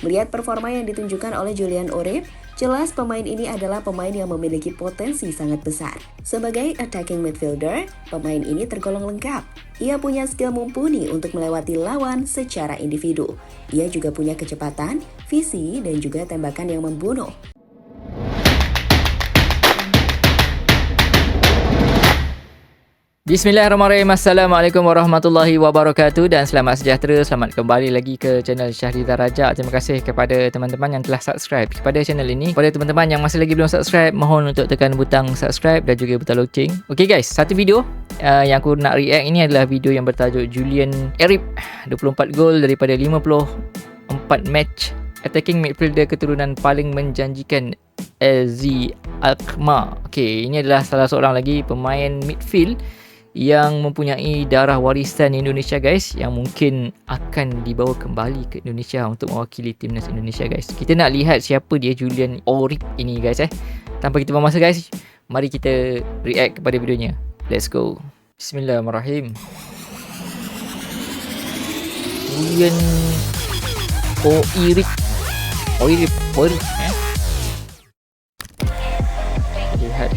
Melihat performa yang ditunjukkan oleh Julian Oreb, jelas pemain ini adalah pemain yang memiliki potensi sangat besar. Sebagai attacking midfielder, pemain ini tergolong lengkap. Ia punya skill mumpuni untuk melewati lawan secara individu. Ia juga punya kecepatan, visi, dan juga tembakan yang membunuh. Bismillahirrahmanirrahim. Assalamualaikum warahmatullahi wabarakatuh dan selamat sejahtera. Selamat kembali lagi ke channel Syahriza Rajak. Terima kasih kepada teman-teman yang telah subscribe kepada channel ini. Kepada teman-teman yang masih lagi belum subscribe, mohon untuk tekan butang subscribe dan juga butang lonceng. Okay guys, satu video yang aku nak react ini adalah video yang bertajuk Julian Oreb 24 gol daripada 54 match, attacking midfielder keturunan paling menjanjikan AZ Alkmaar. Okay, ini adalah salah seorang lagi pemain midfield yang mempunyai darah warisan Indonesia guys, yang mungkin akan dibawa kembali ke Indonesia untuk mewakili timnas Indonesia guys. Kita nak lihat siapa dia Julian Oreb ini guys. Tanpa kita buang masa guys, mari kita react kepada videonya. Let's go. Bismillahirrahmanirrahim. Julian Oreb lihat.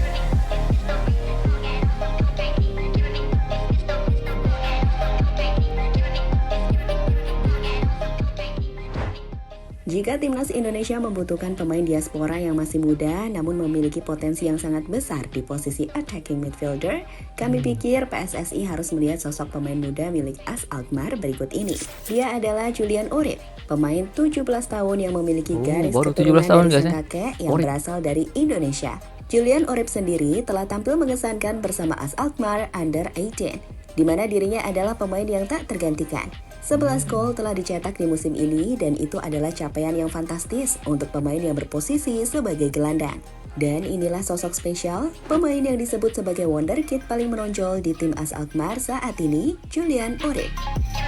Jika timnas Indonesia membutuhkan pemain diaspora yang masih muda namun memiliki potensi yang sangat besar di posisi attacking midfielder, kami pikir PSSI harus melihat sosok pemain muda milik AZ Alkmaar berikut ini. Dia adalah Julian Oreb, pemain 17 tahun yang memiliki garis keturunan dari sang kakek yang berasal dari Indonesia. Julian Oreb sendiri telah tampil mengesankan bersama AZ Alkmaar Under 18, di mana dirinya adalah pemain yang tak tergantikan. 11 gol telah dicetak di musim ini dan itu adalah capaian yang fantastis untuk pemain yang berposisi sebagai gelandang. Dan inilah sosok spesial, pemain yang disebut sebagai wonderkid paling menonjol di tim AZ Alkmaar saat ini, Julian Oreb.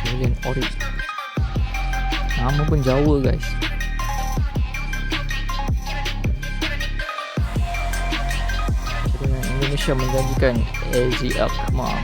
Julian Oreb. Nama pun Jawa guys. Indonesia menjanjikan AZ Alkmaar.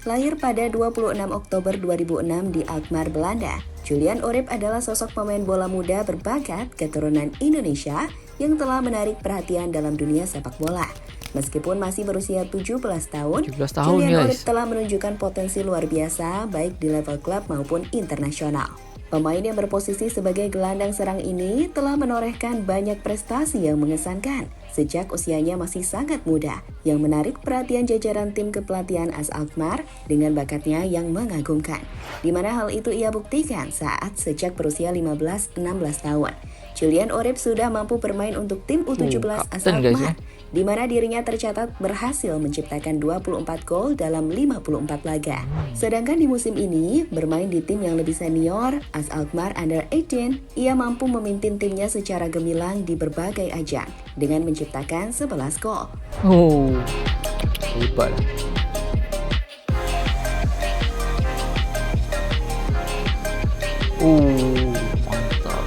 Lahir pada 26 Oktober 2006 di Alkmaar, Belanda, Julian Oreb adalah sosok pemain bola muda berbakat keturunan Indonesia yang telah menarik perhatian dalam dunia sepak bola. Meskipun masih berusia 17 tahun, Julian Oreb telah menunjukkan potensi luar biasa baik di level klub maupun internasional. Pemain yang berposisi sebagai gelandang serang ini telah menorehkan banyak prestasi yang mengesankan sejak usianya masih sangat muda, yang menarik perhatian jajaran tim kepelatihan AZ Alkmaar dengan bakatnya yang mengagumkan, di mana hal itu ia buktikan saat sejak berusia 15-16 tahun. Julian Oreb sudah mampu bermain untuk tim U17 AZ Alkmaar, di mana dirinya tercatat berhasil menciptakan 24 gol dalam 54 laga. Sedangkan di musim ini, bermain di tim yang lebih senior, AZ Alkmaar Under 18, ia mampu memimpin timnya secara gemilang di berbagai ajang dengan menciptakan 11 gol. Hebat lah. Mantap.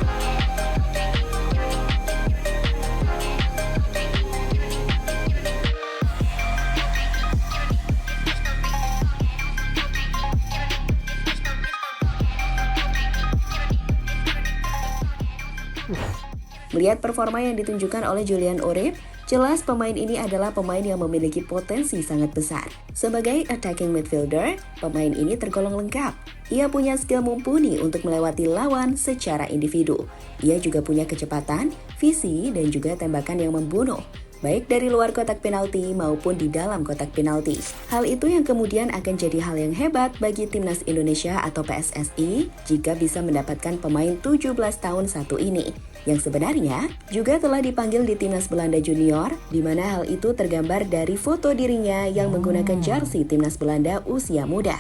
Melihat performa yang ditunjukkan oleh Julian Oreb, jelas pemain ini adalah pemain yang memiliki potensi sangat besar. Sebagai attacking midfielder, pemain ini tergolong lengkap. Ia punya skill mumpuni untuk melewati lawan secara individu. Ia juga punya kecepatan, visi, dan juga tembakan yang membunuh, baik dari luar kotak penalti maupun di dalam kotak penalti. Hal itu yang kemudian akan jadi hal yang hebat bagi timnas Indonesia atau PSSI jika bisa mendapatkan pemain 17 tahun satu ini, yang sebenarnya juga telah dipanggil di timnas Belanda junior, di mana hal itu tergambar dari foto dirinya yang menggunakan jersey timnas Belanda usia muda.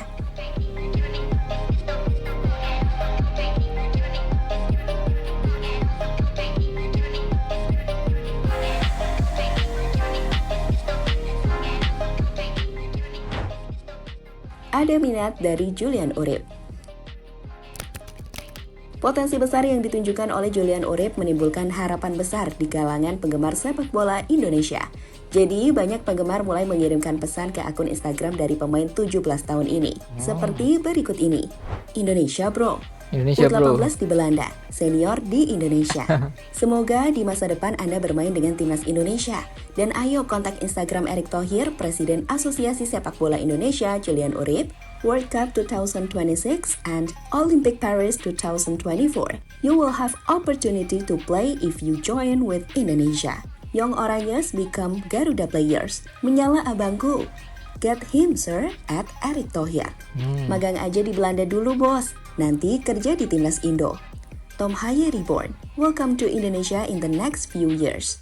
Ada minat dari Julian Oreb. Potensi besar yang ditunjukkan oleh Julian Oreb menimbulkan harapan besar di kalangan penggemar sepak bola Indonesia. Jadi banyak penggemar mulai mengirimkan pesan ke akun Instagram dari pemain 17 tahun ini. Seperti berikut ini. Indonesia bro. Indonesia bro. U18 di Belanda, senior di Indonesia. Semoga di masa depan Anda bermain dengan timnas Indonesia. Dan ayo kontak Instagram Erick Thohir, Presiden Asosiasi Sepak Bola Indonesia Julian Urip, World Cup 2026 and Olympic Paris 2024. You will have opportunity to play if you join with Indonesia. Young Orangers become Garuda players. Menyala abangku. Get him sir at Erick Thohir. Magang aja di Belanda dulu bos. Nanti kerja di timnas Indo. Tom Haye reborn. Welcome to Indonesia in the next few years.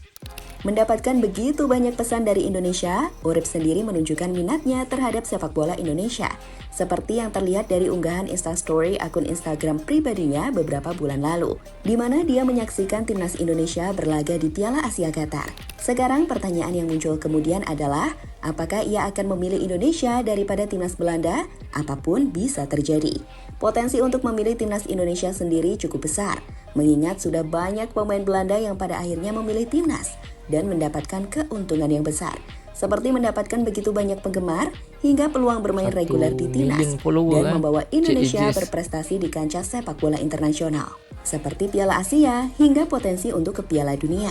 Mendapatkan begitu banyak pesan dari Indonesia, Urip sendiri menunjukkan minatnya terhadap sepak bola Indonesia. Seperti yang terlihat dari unggahan Instastory akun Instagram pribadinya beberapa bulan lalu, di mana dia menyaksikan timnas Indonesia berlaga di Piala Asia Qatar. Sekarang pertanyaan yang muncul kemudian adalah, apakah ia akan memilih Indonesia daripada timnas Belanda? Apapun bisa terjadi. Potensi untuk memilih timnas Indonesia sendiri cukup besar, mengingat sudah banyak pemain Belanda yang pada akhirnya memilih timnas dan mendapatkan keuntungan yang besar, seperti mendapatkan begitu banyak penggemar hingga peluang bermain reguler di timnas dan membawa Indonesia berprestasi di kancah sepak bola internasional, seperti Piala Asia hingga potensi untuk ke Piala Dunia.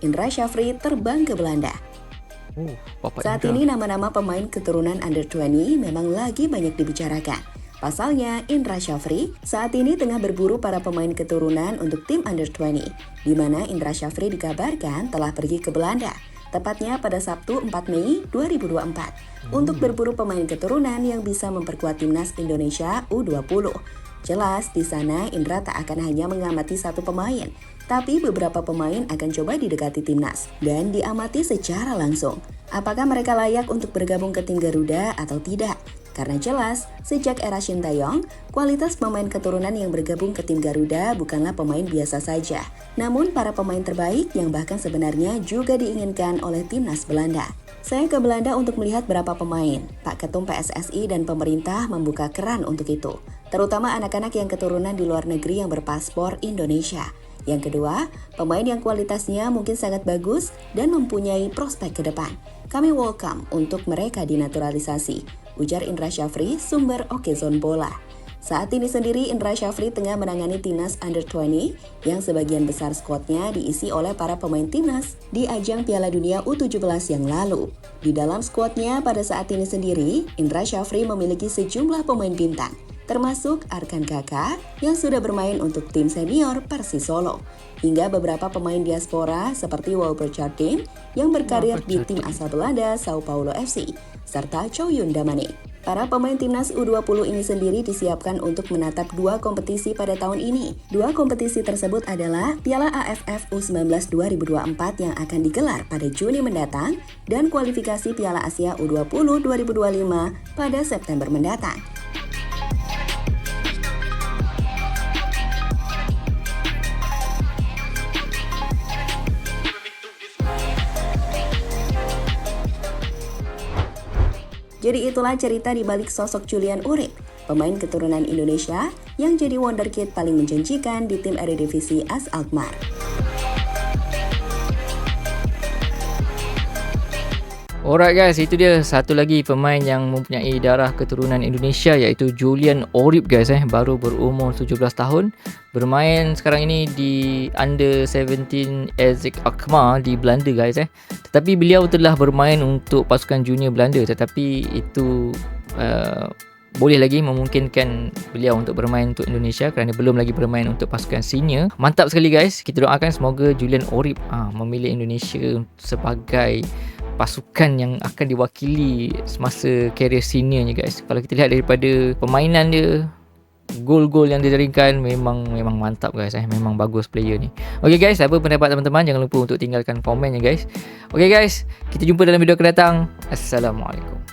Indra Syafri terbang ke Belanda. Saat ini nama-nama pemain keturunan Under 20 memang lagi banyak dibicarakan. Pasalnya, Indra Syafri saat ini tengah berburu para pemain keturunan untuk tim Under 20, di mana Indra Syafri dikabarkan telah pergi ke Belanda, tepatnya pada Sabtu 4 Mei 2024, untuk berburu pemain keturunan yang bisa memperkuat timnas Indonesia U20. Jelas, di sana Indra tak akan hanya mengamati satu pemain, tapi beberapa pemain akan coba didekati timnas dan diamati secara langsung. Apakah mereka layak untuk bergabung ke tim Garuda atau tidak? Karena jelas, sejak era Shin Tae-yong, kualitas pemain keturunan yang bergabung ke tim Garuda bukanlah pemain biasa saja. Namun para pemain terbaik yang bahkan sebenarnya juga diinginkan oleh timnas Belanda. Saya ke Belanda untuk melihat berapa pemain. Pak Ketum PSSI dan pemerintah membuka keran untuk itu, terutama anak-anak yang keturunan di luar negeri yang berpaspor Indonesia. Yang kedua, pemain yang kualitasnya mungkin sangat bagus dan mempunyai prospek ke depan. Kami welcome untuk mereka dinaturalisasi, ujar Indra Syafri, sumber Okezone Bola. Saat ini sendiri Indra Syafri tengah menangani timnas Under 20 yang sebagian besar skuadnya diisi oleh para pemain timnas di ajang Piala Dunia U17 yang lalu. Di dalam skuadnya pada saat ini sendiri, Indra Syafri memiliki sejumlah pemain bintang, termasuk Arkan Kakak yang sudah bermain untuk tim senior Persis Solo, hingga beberapa pemain diaspora seperti Walbert Jardine yang berkarir di tim asal Belanda Sao Paulo FC, serta Chow Yun Damane. Para pemain timnas U20 ini sendiri disiapkan untuk menatap dua kompetisi pada tahun ini. Dua kompetisi tersebut adalah Piala AFF U19 2024 yang akan digelar pada Juni mendatang dan kualifikasi Piala Asia U20 2025 pada September mendatang. Jadi itulah cerita di balik sosok Julian Urip, pemain keturunan Indonesia yang jadi wonderkid paling menjanjikan di tim Eredivisie AS Alkmaar. Alright guys, itu dia satu lagi pemain yang mempunyai darah keturunan Indonesia, iaitu Julian Urip guys. Baru berumur 17 tahun, bermain sekarang ini di Under 17 AZ Alkmaar di Belanda guys. Tetapi beliau telah bermain untuk pasukan junior Belanda, tetapi itu boleh lagi memungkinkan beliau untuk bermain untuk Indonesia kerana belum lagi bermain untuk pasukan senior. Mantap sekali guys, kita doakan semoga Julian Urip memilih Indonesia sebagai pasukan yang akan diwakili semasa karier seniornya guys. Kalau kita lihat daripada permainan dia, gol-gol yang dia jaringkan memang mantap guys. Memang bagus player ni. Okay guys, apa pendapat teman-teman? Jangan lupa untuk tinggalkan komennya guys. Okay guys, kita jumpa dalam video akan datang. Assalamualaikum.